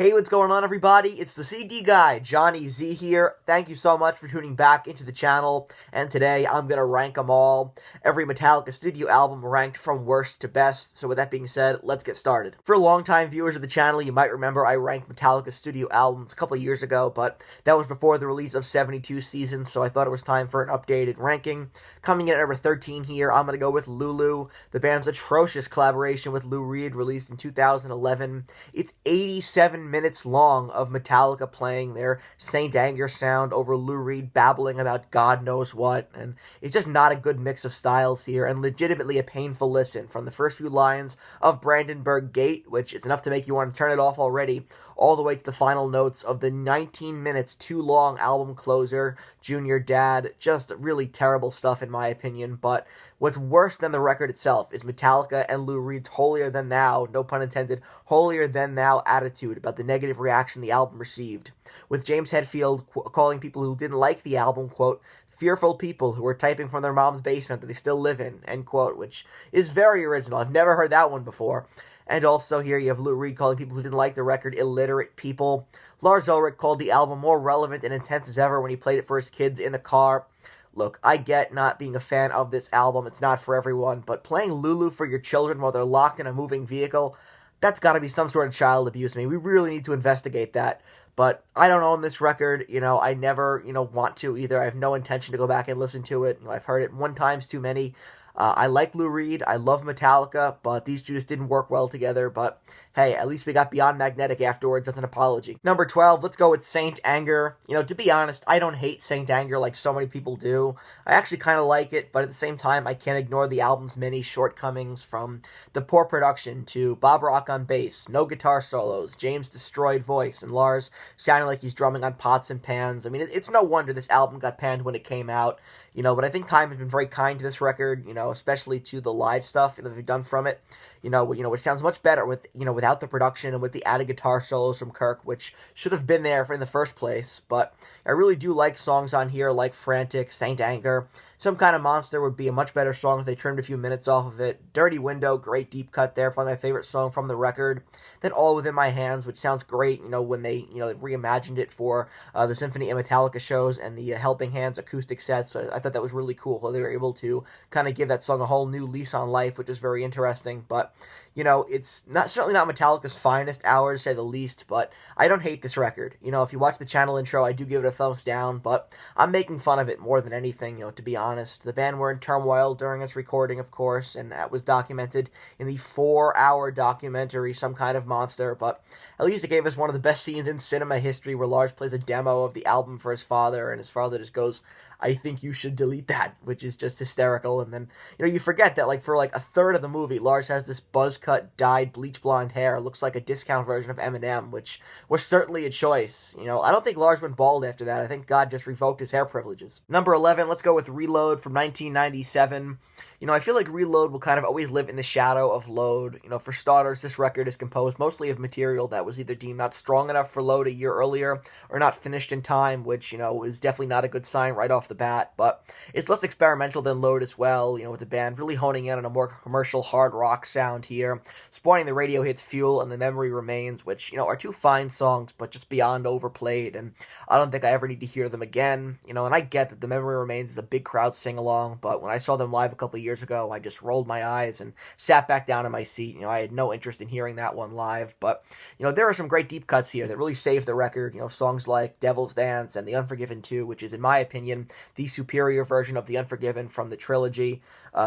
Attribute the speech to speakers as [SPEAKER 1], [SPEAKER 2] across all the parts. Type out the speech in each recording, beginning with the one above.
[SPEAKER 1] Hey, what's going on, everybody? It's the CD guy, Johnny Z here. Thank you so much for tuning back into the channel, and today I'm going to rank them all. Every Metallica studio album ranked from worst to best, so with that being said, let's get started. For longtime viewers of the channel, you might remember I ranked Metallica studio albums a couple of years ago, but that was before the release of 72 Seasons, so I thought it was time for an updated ranking. Coming in at number 13 here, I'm going to go with Lulu, the band's atrocious collaboration with Lou Reed, released in 2011. It's 87 minutes long of Metallica playing their Saint Anger sound over Lou Reed babbling about God knows what, and it's just not a good mix of styles here, and legitimately a painful listen from the first few lines of Brandenburg Gate, which is enough to make you want to turn it off already, all the way to the final notes of the 19 minutes too long album closer, Junior Dad. Just really terrible stuff in my opinion, but what's worse than the record itself is Metallica and Lou Reed's holier-than-thou, no pun intended, holier-than-thou attitude about the negative reaction the album received, with James Hetfield calling people who didn't like the album, quote, fearful people who were typing from their mom's basement that they still live in, end quote, which is very original. I've never heard that one before. And also here you have Lou Reed calling people who didn't like the record illiterate people. Lars Ulrich called the album more relevant and intense as ever when he played it for his kids in the car. Look, I get not being a fan of this album, it's not for everyone, but playing Lulu for your children while they're locked in a moving vehicle, that's got to be some sort of child abuse. I mean, we really need to investigate that. But I don't own this record. I never, want to either. I have no intention to go back and listen to it. I've heard it one time's too many. I like Lou Reed. I love Metallica, but these two just didn't work well together. But hey, at least we got Beyond Magnetic afterwards as an apology. Number 12, let's go with Saint Anger. To be honest, I don't hate Saint Anger like so many people do. I actually kind of like it, but at the same time, I can't ignore the album's many shortcomings, from the poor production to Bob Rock on bass, no guitar solos, James' destroyed voice, and Lars sounding like he's drumming on pots and pans. I mean, it's no wonder this album got panned when it came out, but I think time has been very kind to this record, especially to the live stuff that they've done from it. Which sounds much better with, without the production and with the added guitar solos from Kirk, which should have been there in the first place. But I really do like songs on here like Frantic, Saint Anger. Some Kind of Monster would be a much better song if they trimmed a few minutes off of it. Dirty Window, great deep cut there, probably my favorite song from the record. Then All Within My Hands, which sounds great, when they, reimagined it for the Symphony and Metallica shows and the Helping Hands acoustic sets. So I thought that was really cool. So they were able to kind of give that song a whole new lease on life, which is very interesting. But it's certainly not Metallica's finest hour, to say the least, but I don't hate this record. If you watch the channel intro, I do give it a thumbs down, but I'm making fun of it more than anything, to be honest. The band were in turmoil during its recording, of course, and that was documented in the 4-hour documentary, Some Kind of Monster, but at least it gave us one of the best scenes in cinema history where Lars plays a demo of the album for his father, and his father just goes, I think you should delete that, which is just hysterical. And then, you forget that, for a third of the movie, Lars has this buzz-cut, dyed, bleach blonde hair. It looks like a discount version of Eminem, which was certainly a choice. I don't think Lars went bald after that. I think God just revoked his hair privileges. Number 11, let's go with Reload from 1997. I feel like Reload will kind of always live in the shadow of Load. For starters, this record is composed mostly of material that was either deemed not strong enough for Load a year earlier, or not finished in time, which, is definitely not a good sign right off the bat, but it's less experimental than Load as well, with the band really honing in on a more commercial hard rock sound here, spawning the radio hits Fuel and The Memory Remains, which, are two fine songs, but just beyond overplayed, and I don't think I ever need to hear them again, and I get that The Memory Remains is a big crowd sing-along, but when I saw them live a couple of years ago, I just rolled my eyes and sat back down in my seat. I had no interest in hearing that one live, but, there are some great deep cuts here that really save the record, songs like Devil's Dance and The Unforgiven 2, which is, in my opinion, the superior version of The Unforgiven from the trilogy.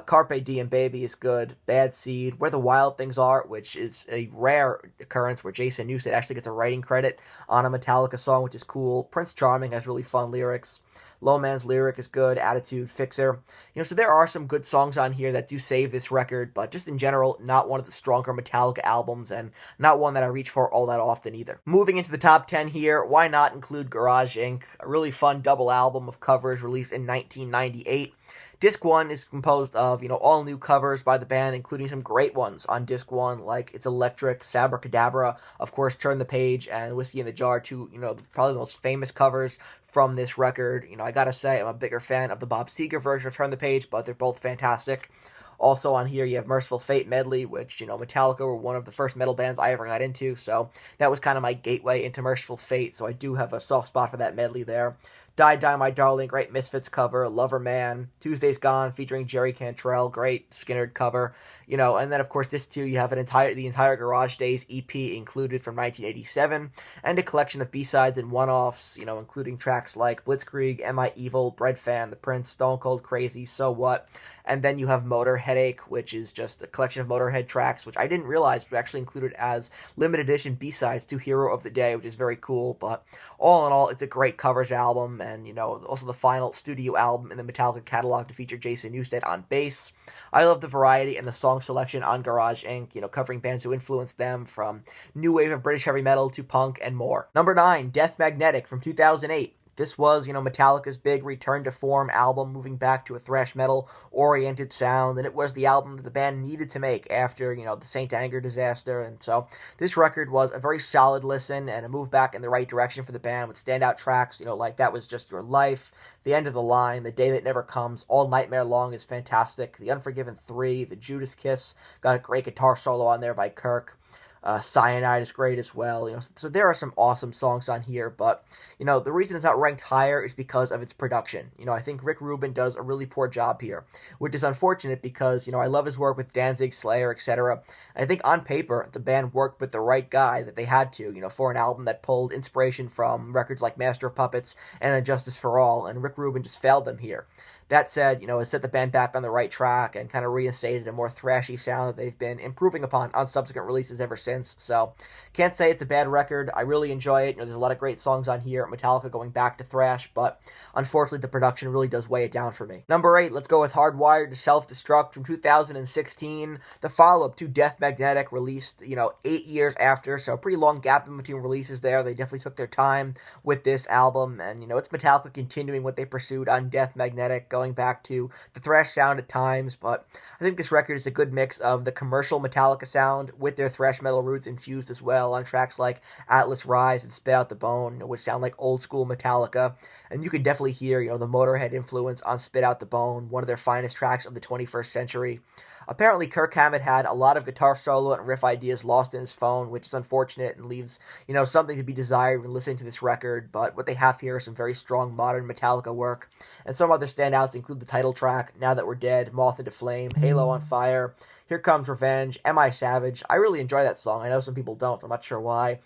[SPEAKER 1] Carpe Diem Baby is good. Bad Seed, Where the Wild Things Are, which is a rare occurrence where Jason Newsted actually gets a writing credit on a Metallica song, which is cool. Prince Charming has really fun lyrics. Low Man's Lyric is good. Attitude, Fixer. So there are some good songs on here that do save this record, but just in general, not one of the stronger Metallica albums, and not one that I reach for all that often either. Moving into the top 10 here, why not include Garage Inc., a really fun double album of covers released in 1998. Disc 1 is composed of, all new covers by the band, including some great ones on Disc 1, like It's Electric, Sabracadabra, of course, Turn the Page, and Whiskey in the Jar, two, probably the most famous covers from this record. I gotta say, I'm a bigger fan of the Bob Seger version of Turn the Page, but they're both fantastic. Also on here, you have Merciful Fate medley, which, Metallica were one of the first metal bands I ever got into, so that was kind of my gateway into Merciful Fate, so I do have a soft spot for that medley there. Die Die My Darling, great Misfits cover. Lover Man, Tuesday's Gone featuring Jerry Cantrell, great Skynyrd cover. And then of course this too, you have the entire Garage Days EP included from 1987, and a collection of B-sides and one-offs, including tracks like Blitzkrieg, Am I Evil, Bread Fan, The Prince, Stone Cold Crazy, So What. And then you have Motor Headache, which is just a collection of Motorhead tracks, which I didn't realize were actually included as limited edition B-sides to Hero of the Day, which is very cool. But all in all, it's a great covers album, and, also the final studio album in the Metallica catalog to feature Jason Newsted on bass. I love the variety and the song selection on Garage Inc., covering bands who influenced them, from new wave of British heavy metal to punk and more. Number 9, Death Magnetic from 2008. This was, Metallica's big return to form album, moving back to a thrash metal-oriented sound, and it was the album that the band needed to make after, the Saint Anger disaster, and so this record was a very solid listen and a move back in the right direction for the band with standout tracks, like That Was Just Your Life, The End of the Line, The Day That Never Comes, All Nightmare Long is fantastic, The Unforgiven 3, The Judas Kiss, got a great guitar solo on there by Kirk. Cyanide is great as well, so there are some awesome songs on here, but, the reason it's not ranked higher is because of its production. I think Rick Rubin does a really poor job here, which is unfortunate because, I love his work with Danzig, Slayer, etc. I think on paper, the band worked with the right guy that they had to, for an album that pulled inspiration from records like Master of Puppets and then Justice for All, and Rick Rubin just failed them here. That said, it set the band back on the right track and kind of reinstated a more thrashy sound that they've been improving upon on subsequent releases ever since. So, can't say it's a bad record. I really enjoy it. There's a lot of great songs on here. Metallica going back to thrash, but unfortunately the production really does weigh it down for me. Number 8, let's go with Hardwired to Self-Destruct from 2016. The follow-up to Death Magnetic, released, 8 years after, so a pretty long gap in between releases there. They definitely took their time with this album, and, it's Metallica continuing what they pursued on Death Magnetic, going back to the thrash sound at times, but I think this record is a good mix of the commercial Metallica sound with their thrash metal roots infused as well on tracks like Atlas Rise and Spit Out the Bone, which sound like old school Metallica, and you can definitely hear, the Motorhead influence on Spit Out the Bone, one of their finest tracks of the 21st century. Apparently, Kirk Hammett had a lot of guitar solo and riff ideas lost in his phone, which is unfortunate and leaves, something to be desired when listening to this record, but what they have here is some very strong modern Metallica work, and some other standouts include the title track, Now That We're Dead, Moth into Flame, Halo on Fire, Here Comes Revenge, Am I Savage? I really enjoy that song. I know some people don't. I'm not sure why.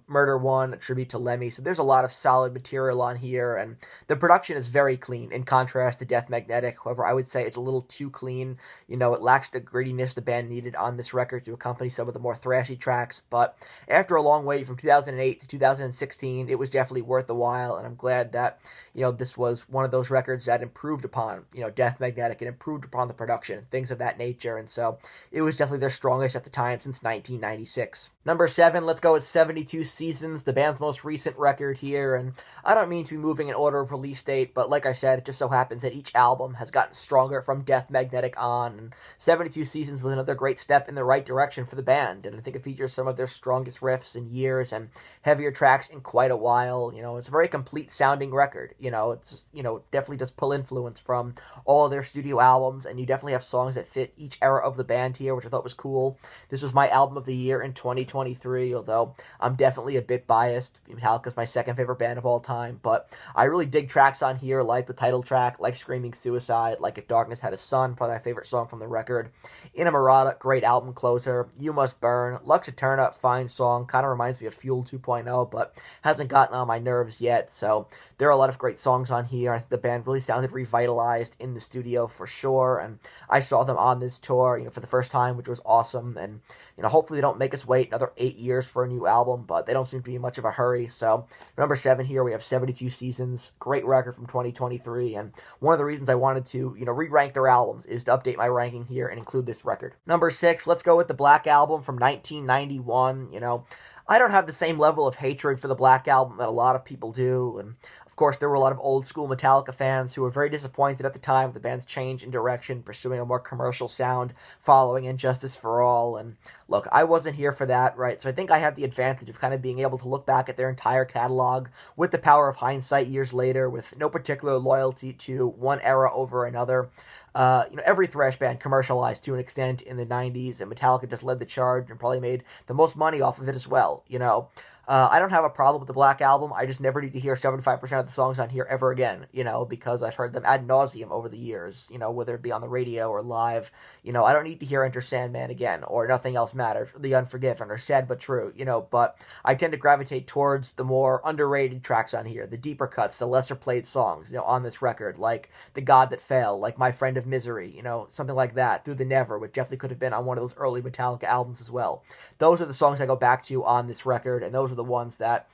[SPEAKER 1] Murder One, a tribute to Lemmy. So there's a lot of solid material on here, and the production is very clean in contrast to Death Magnetic. However, I would say it's a little too clean. It lacks the grittiness the band needed on this record to accompany some of the more thrashy tracks. But after a long wait from 2008 to 2016, it was definitely worth the while, and I'm glad that, this was one of those records that improved upon, Death Magnetic and improved upon the production, things of that nature, and so it was definitely their strongest at the time since 1996. Number 7, let's go with 72 Seasons, the band's most recent record here, and I don't mean to be moving in order of release date, but like I said, it just so happens that each album has gotten stronger from Death Magnetic on, and 72 Seasons was another great step in the right direction for the band, and I think it features some of their strongest riffs in years and heavier tracks in quite a while. It's a very complete sounding record. It's just, definitely does pull influence from all of their studio albums, and you definitely have songs that fit each era of the band here, which I thought was cool. This was my album of the year in 2023, although I'm definitely a bit biased. Metallica's my second favorite band of all time, but I really dig tracks on here like the title track, like Screaming Suicide, like If Darkness Had a Sun, probably my favorite song from the record. Inamorata, great album closer. You Must Burn, Lux Eterna, fine song, kind of reminds me of Fuel 2.0, but hasn't gotten on my nerves yet, so there are a lot of great songs on here. I think the band really sounded revitalized in the studio for sure, and I saw them on this tour, for the first time, which was awesome, and, hopefully they don't make us wait another 8 years for a new album, but they don't seem to be in much of a hurry. So number 7 here, we have 72 Seasons, great record from 2023, and one of the reasons I wanted to, re-rank their albums is to update my ranking here and include this record. Number 6, let's go with the Black Album from 1991. I don't have the same level of hatred for the Black Album that a lot of people do, and of course, there were a lot of old-school Metallica fans who were very disappointed at the time with the band's change in direction, pursuing a more commercial sound, following Injustice for All, and look, I wasn't here for that, right? So I think I have the advantage of kind of being able to look back at their entire catalog with the power of hindsight years later, with no particular loyalty to one era over another. every thrash band commercialized to an extent in the 90s, and Metallica just led the charge and probably made the most money off of it as well, I don't have a problem with the Black Album. I just never need to hear 75% of the songs on here ever again, because I've heard them ad nauseum over the years, whether it be on the radio or live. I don't need to hear Enter Sandman again, or Nothing Else Matters, or The Unforgiven, or Sad But True, but I tend to gravitate towards the more underrated tracks on here, the deeper cuts, the lesser played songs, on this record, like The God That Fell, like My Friend of Misery, something like that, Through the Never, which definitely could have been on one of those early Metallica albums as well. Those are the songs I go back to on this record, and those are the ones that,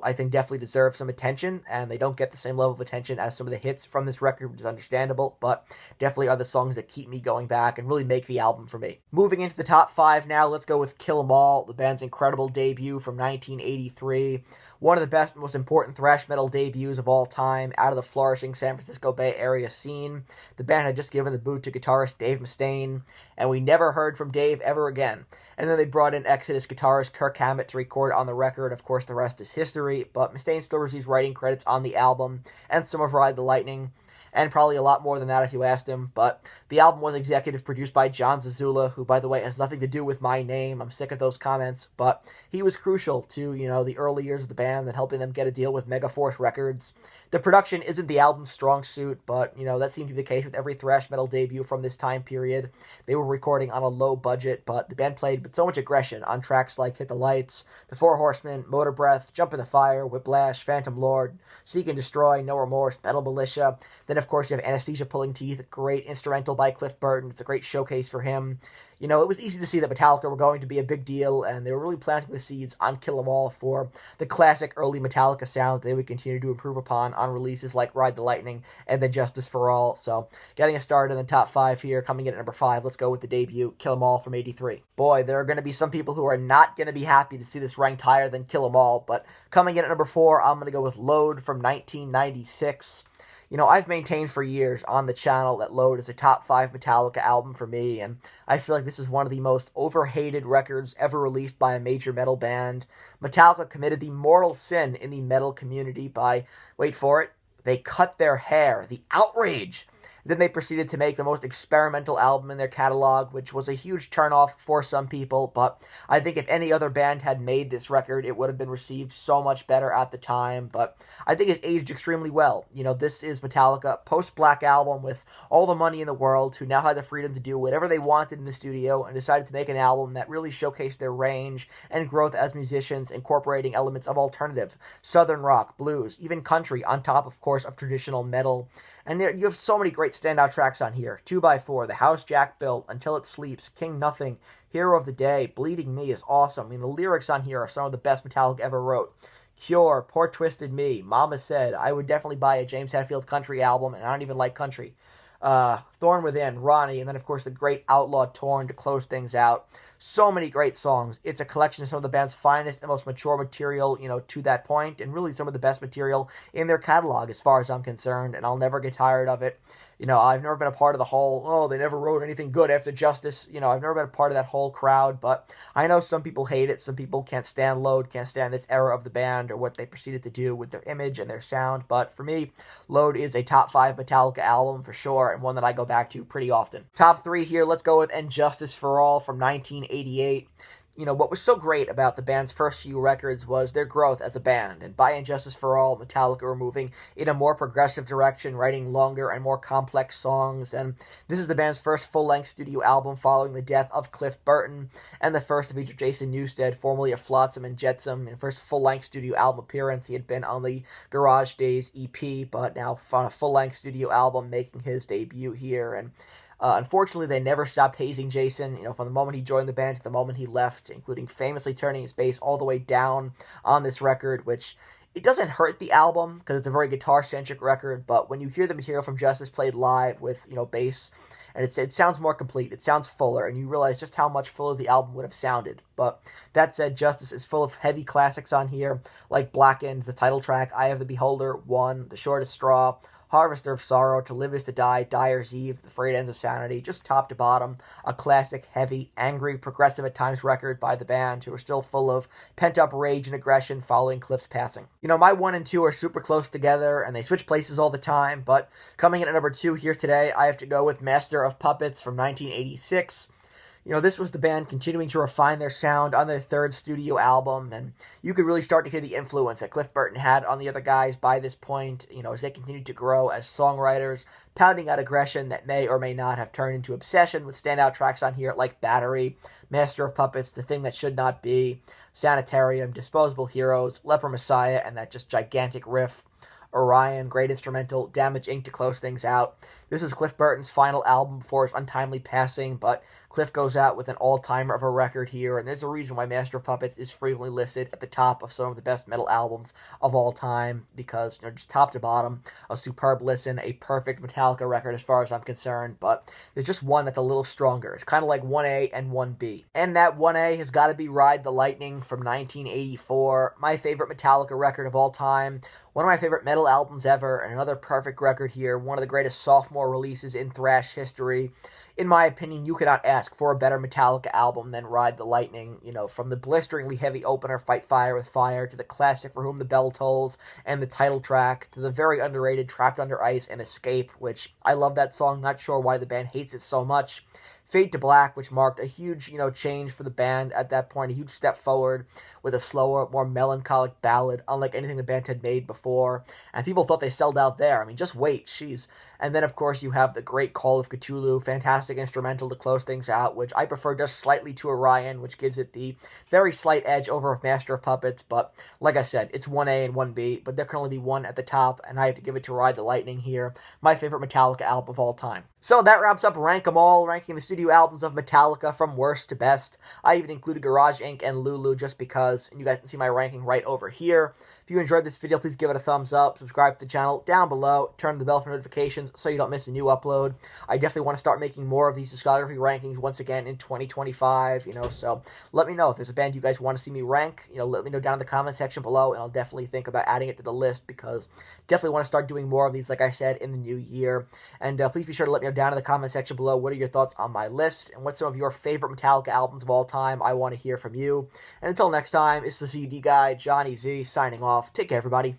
[SPEAKER 1] I think definitely deserve some attention, and they don't get the same level of attention as some of the hits from this record, which is understandable, but definitely are the songs that keep me going back and really make the album for me. Moving into the top 5 now, let's go with Kill 'Em All, the band's incredible debut from 1983. One of the best, most important thrash metal debuts of all time out of the flourishing San Francisco Bay Area scene. The band had just given the boot to guitarist Dave Mustaine, and we never heard from Dave ever again. And then they brought in Exodus guitarist Kirk Hammett to record on the record. Of course, the rest is history, but Mustaine still receives writing credits on the album, and some of Ride the Lightning, and probably a lot more than that if you asked him. But the album was executive produced by John Zazula, who, by the way, has nothing to do with my name. I'm sick of those comments, but he was crucial to, the early years of the band and helping them get a deal with Megaforce Records. The production isn't the album's strong suit, but, that seemed to be the case with every thrash metal debut from this time period. They were recording on a low budget, but the band played with so much aggression on tracks like Hit the Lights, The Four Horsemen, Motor Breath, Jump in the Fire, Whiplash, Phantom Lord, Seek and Destroy, No Remorse, Metal Militia. Then, of course, you have Anesthesia Pulling Teeth, great instrumental by Cliff Burton. It's a great showcase for him. It was easy to see that Metallica were going to be a big deal, and they were really planting the seeds on Kill 'Em All for the classic early Metallica sound that they would continue to improve upon on releases like Ride the Lightning and then Justice for All. So, getting us started in the top 5 here, coming in at number 5, let's go with the debut, Kill 'Em All from 83. Boy, there are going to be some people who are not going to be happy to see this ranked higher than Kill 'Em All, but coming in at number 4, I'm going to go with Load from 1996. I've maintained for years on the channel that Load is a top 5 Metallica album for me, and I feel like this is one of the most overhated records ever released by a major metal band. Metallica committed the mortal sin in the metal community by, wait for it, they cut their hair. The outrage! Then they proceeded to make the most experimental album in their catalog, which was a huge turnoff for some people, but I think if any other band had made this record, it would have been received so much better at the time, but I think it aged extremely well. This is Metallica, post-Black Album, with all the money in the world, who now had the freedom to do whatever they wanted in the studio, and decided to make an album that really showcased their range and growth as musicians, incorporating elements of alternative, southern rock, blues, even country, on top, of course, of traditional metal. And you have so many great standout tracks on here. 2x4, The House Jack Built, Until It Sleeps, King Nothing, Hero of the Day, Bleeding Me is awesome. The lyrics on here are some of the best Metallica ever wrote. Cure, Poor Twisted Me, Mama Said. I would definitely buy a James Hetfield country album, and I don't even like country. Thorn Within, Ronnie, and then, of course, the great Outlaw Torn to close things out. So many great songs. It's a collection of some of the band's finest and most mature material, to that point, and really some of the best material in their catalog as far as I'm concerned, and I'll never get tired of it. I've never been a part of the whole, they never wrote anything good after Justice. I've never been a part of that whole crowd, but I know some people hate it. Some people can't stand Load, can't stand this era of the band or what they proceeded to do with their image and their sound, but for me, Load is a top 5 Metallica album for sure, and one that I go back to pretty often. Top 3 here, let's go with And Justice for All from 1988. What was so great about the band's first few records was their growth as a band, and by And Justice for All, Metallica were moving in a more progressive direction, writing longer and more complex songs, and this is the band's first full-length studio album following the death of Cliff Burton, and the first to feature Jason Newsted, formerly of Flotsam and Jetsam, in first full-length studio album appearance. He had been on the Garage Days EP, but now on a full-length studio album, making his debut here, and unfortunately, they never stopped hazing Jason, from the moment he joined the band to the moment he left, including famously turning his bass all the way down on this record, which it doesn't hurt the album because it's a very guitar-centric record, but when you hear the material from Justice played live with, bass, and it sounds more complete, it sounds fuller, and you realize just how much fuller the album would have sounded. But that said, Justice is full of heavy classics on here, like Blackened, the title track, Eye of the Beholder, One, The Shortest Straw, Harvester of Sorrow, To Live Is To Die, Dyer's Eve, The Frayed Ends of Sanity, just top to bottom, a classic, heavy, angry, progressive at times record by the band, who are still full of pent-up rage and aggression following Cliff's passing. You know, my 1 and 2 are super close together, and they switch places all the time, but coming in at number 2 here today, I have to go with Master of Puppets from 1986. You know, this was the band continuing to refine their sound on their third studio album, and you could really start to hear the influence that Cliff Burton had on the other guys by this point, you know, as they continued to grow as songwriters, pounding out aggression that may or may not have turned into obsession, with standout tracks on here like Battery, Master of Puppets, The Thing That Should Not Be, Sanitarium, Disposable Heroes, Leper Messiah, and that just gigantic riff, Orion, great instrumental, Damage Inc. to close things out. This was Cliff Burton's final album before his untimely passing, but Cliff goes out with an all-timer of a record here, and there's a reason why Master of Puppets is frequently listed at the top of some of the best metal albums of all time, because, you know, just top to bottom, a superb listen, a perfect Metallica record as far as I'm concerned, but there's just one that's a little stronger. It's kind of like 1A and 1B. And that 1A has got to be Ride the Lightning from 1984, my favorite Metallica record of all time, one of my favorite metal albums ever, and another perfect record here, one of the greatest sophomore releases in thrash history. In my opinion, you cannot ask for a better Metallica album than Ride the Lightning. You know, from the blisteringly heavy opener, Fight Fire with Fire, to the classic For Whom the Bell Tolls and the title track, to the very underrated Trapped Under Ice and Escape, which I love that song, not sure why the band hates it so much. Fade to Black, which marked a huge, you know, change for the band at that point, a huge step forward with a slower, more melancholic ballad, unlike anything the band had made before. And people thought they sold out there. I mean, just wait, jeez. And then, of course, you have the great Call of Cthulhu, fantastic instrumental to close things out, which I prefer just slightly to Orion, which gives it the very slight edge over Master of Puppets. But like I said, it's 1A and 1B, but there can only be one at the top, and I have to give it to Ride the Lightning here, my favorite Metallica album of all time. So that wraps up Rank 'Em All, ranking the studio albums of Metallica from worst to best. I even included Garage Inc. and Lulu just because, and you guys can see my ranking right over here. If you enjoyed this video, please give it a thumbs up, subscribe to the channel down below, turn the bell for notifications so you don't miss a new upload. I definitely want to start making more of these discography rankings once again in 2025, you know, so let me know if there's a band you guys want to see me rank, you know, let me know down in the comment section below, and I'll definitely think about adding it to the list, because definitely want to start doing more of these, like I said, in the new year. And please be sure to let me know down in the comment section below what are your thoughts on my list, and what's some of your favorite Metallica albums of all time. I want to hear from you. And until next time, it's the CD guy, Johnny Z, signing off. Take care, everybody.